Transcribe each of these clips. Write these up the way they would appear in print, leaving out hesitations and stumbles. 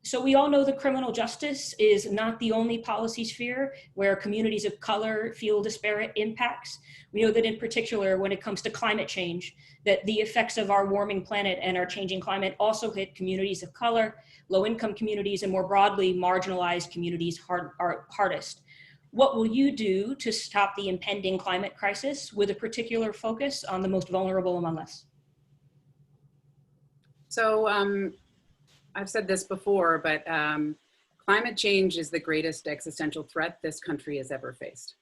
So we all know that criminal justice is not the only policy sphere where communities of color feel disparate impacts. We know that in particular, when it comes to climate change, that the effects of our warming planet and our changing climate also hit communities of color, low-income communities, and more broadly, marginalized communities hardest. What will you do to stop the impending climate crisis with a particular focus on the most vulnerable among us? So I've said this before, but climate change is the greatest existential threat this country has ever faced.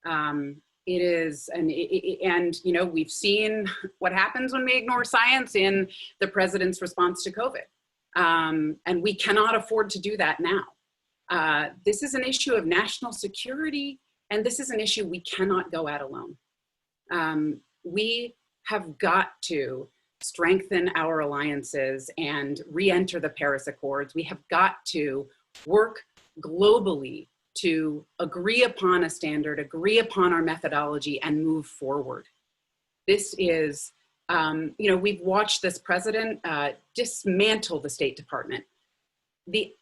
It is, and you know, we've seen what happens when we ignore science in the president's response to COVID. And we cannot afford to do that now. This is an issue of national security, and this is an issue we cannot go at alone. We have got to strengthen our alliances and re-enter the Paris Accords. We have got to work globally to agree upon a standard, agree upon our methodology, and move forward. This is, you know, we've watched this president dismantle the State Department. The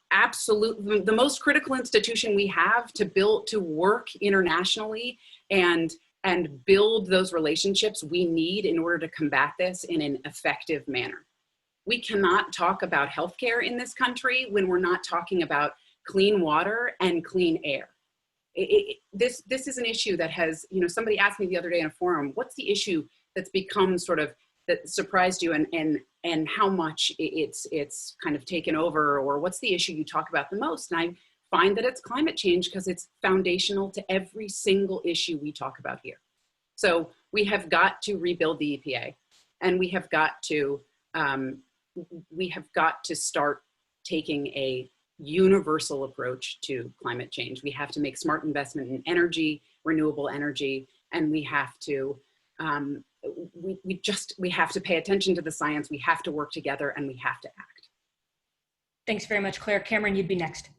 most critical institution we have to work internationally and build those relationships we need in order to combat this in an effective manner. We cannot talk about healthcare in this country when we're not talking about clean water and clean air. This is an issue that has, you know, somebody asked me the other day in a forum, what's the issue that's become sort of, that surprised you and how much it's kind of taken over, or what's the issue you talk about the most? And I find that it's climate change because it's foundational to every single issue we talk about here. So we have got to rebuild the EPA, and we have got to start taking a universal approach to climate change. We have to make smart investment in energy, renewable energy, and we have to we have to pay attention to the science. We have to work together, and we have to act. Thanks very much, Claire. Cameron, you'd be next.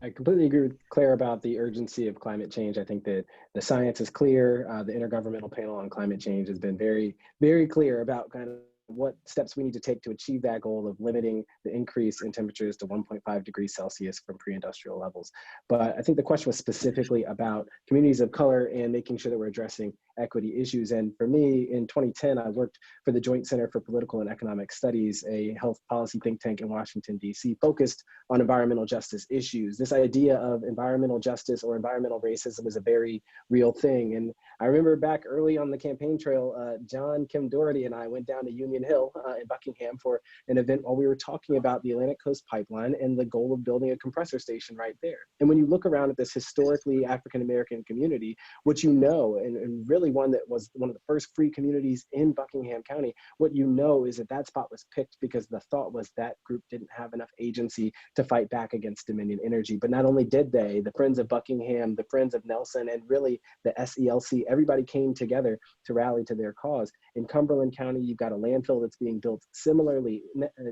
I completely agree with Claire about the urgency of climate change. I think that the science is clear. The Intergovernmental Panel on Climate Change has been very, very clear about kind of what steps we need to take to achieve that goal of limiting the increase in temperatures to 1.5 degrees Celsius from pre-industrial levels. But I think the question was specifically about communities of color and making sure that we're addressing equity issues. And for me, in 2010, I worked for the Joint Center for Political and Economic Studies, a health policy think tank in Washington, D.C., focused on environmental justice issues. This idea of environmental justice or environmental racism is a very real thing. And I remember back early on the campaign trail, John, Kim Doherty, and I went down to Union Hill in Buckingham for an event while we were talking about the Atlantic Coast Pipeline and the goal of building a compressor station right there. And when you look around at this historically African-American community, what you know, and really one that was one of the first free communities in Buckingham County, what you know is that that spot was picked because the thought was that group didn't have enough agency to fight back against Dominion Energy. But not only did they, the Friends of Buckingham, the Friends of Nelson, and really the SELC, everybody came together to rally to their cause. In Cumberland County, you've got a landfill that's being built similarly,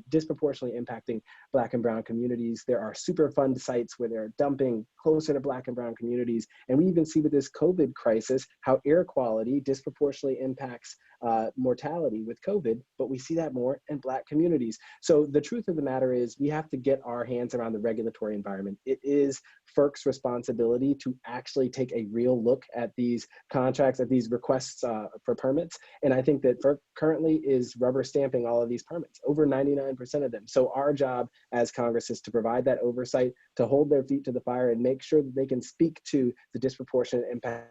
disproportionately impacting Black and Brown communities. There are Superfund sites where they're dumping closer to Black and Brown communities. And we even see with this COVID crisis how air quality disproportionately impacts mortality with COVID, but we see that more in Black communities. So the truth of the matter is we have to get our hands around the regulatory environment. It is FERC's responsibility to actually take a real look at these contracts, at these requests for permits. And I think that FERC currently is rubber stamping all of these permits, over 99% of them. So our job as Congress is to provide that oversight, to hold their feet to the fire and make sure that they can speak to the disproportionate impact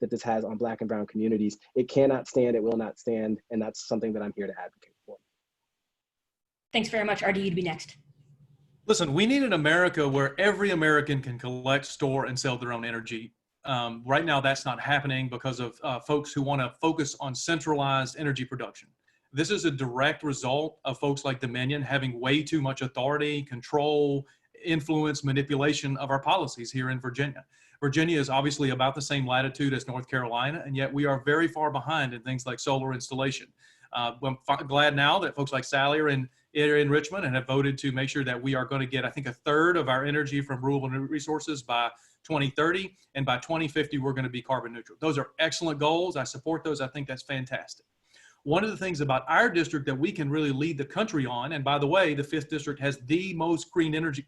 that this has on Black and Brown communities. It cannot stand, it will not stand, and that's something that I'm here to advocate for. Thanks very much. RD, you'd be next. Listen, we need an America where every American can collect, store, and sell their own energy. Right now, that's not happening because of folks who want to focus on centralized energy production. This is a direct result of folks like Dominion having way too much authority, control, influence, manipulation of our policies here in Virginia. Virginia is obviously about the same latitude as North Carolina, and yet we are very far behind in things like solar installation. I'm glad now that folks like Sally are in Richmond and have voted to make sure that we are going to get, I think, a third of our energy from renewable resources by 2030, and by 2050, we're going to be carbon neutral. Those are excellent goals. I support those. I think that's fantastic. one of the things about our district that we can really lead the country on, and by the way, the 5th district has the most clean energy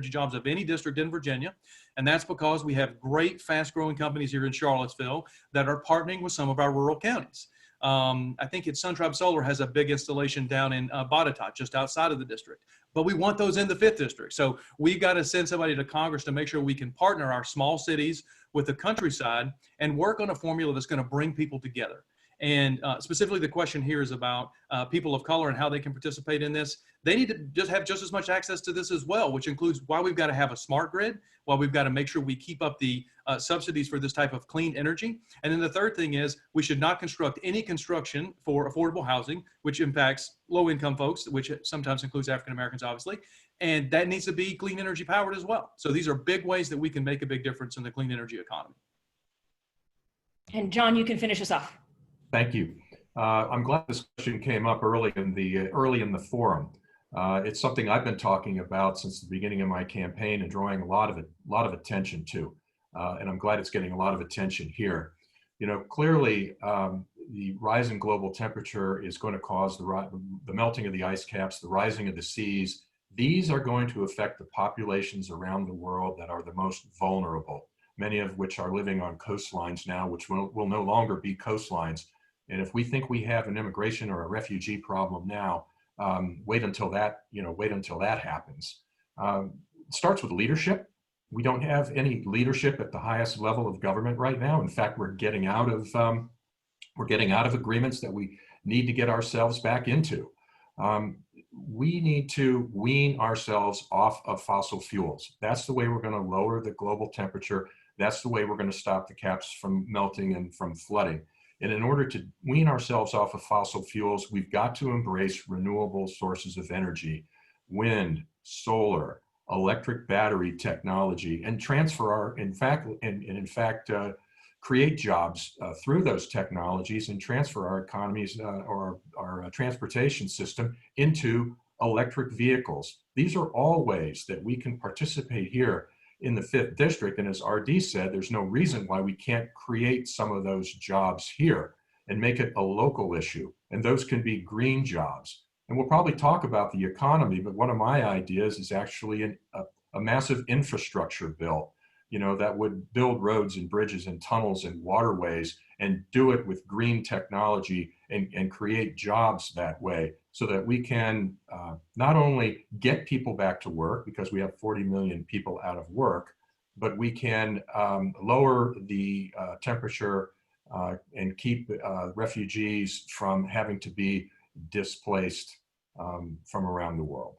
jobs of any district in Virginia. And that's because we have great, fast-growing companies here in Charlottesville that are partnering with some of our rural counties. I think it's Sun Tribe Solar has a big installation down in Botetourt, just outside of the district. But we want those in the 5th district. So we've got to send somebody to Congress to make sure we can partner our small cities with the countryside and work on a formula that's going to bring people together. And specifically, the question here is about people of color and how they can participate in this. They need to just have just as much access to this as well, which includes why we've got to have a smart grid, why we've got to make sure we keep up the subsidies for this type of clean energy. And then the third thing is we should not construct any construction for affordable housing, which impacts low-income folks, which sometimes includes African Americans, obviously. And that needs to be clean energy powered as well. So these are big ways that we can make a big difference in the clean energy economy. And John, you can finish us off. Thank you. I'm glad this question came up early in the forum. It's something I've been talking about since the beginning of my campaign and drawing a lot of attention to, and I'm glad it's getting a lot of attention here. You know, clearly the rise in global temperature is going to cause the melting of the ice caps, the rising of the seas. These are going to affect the populations around the world that are the most vulnerable, many of which are living on coastlines now, which will no longer be coastlines. And if we think we have an immigration or a refugee problem now, wait until that happens. It starts with leadership. We don't have any leadership at the highest level of government right now. In fact, we're getting out of agreements that we need to get ourselves back into. We need to wean ourselves off of fossil fuels. That's the way we're going to lower the global temperature. That's the way we're going to stop the caps from melting and from flooding. And in order to wean ourselves off of fossil fuels, we've got to embrace renewable sources of energy, wind, solar, electric battery technology, and transfer create jobs through those technologies and transfer our economies or our transportation system into electric vehicles. These are all ways that we can participate here in the 5th district. And as RD said, there's no reason why we can't create some of those jobs here and make it a local issue. And those can be green jobs. And we'll probably talk about the economy, but one of my ideas is actually a massive infrastructure bill, you know, that would build roads and bridges and tunnels and waterways and do it with green technology and create jobs that way, so that we can not only get people back to work, because we have 40 million people out of work, but we can lower the temperature and keep refugees from having to be displaced from around the world.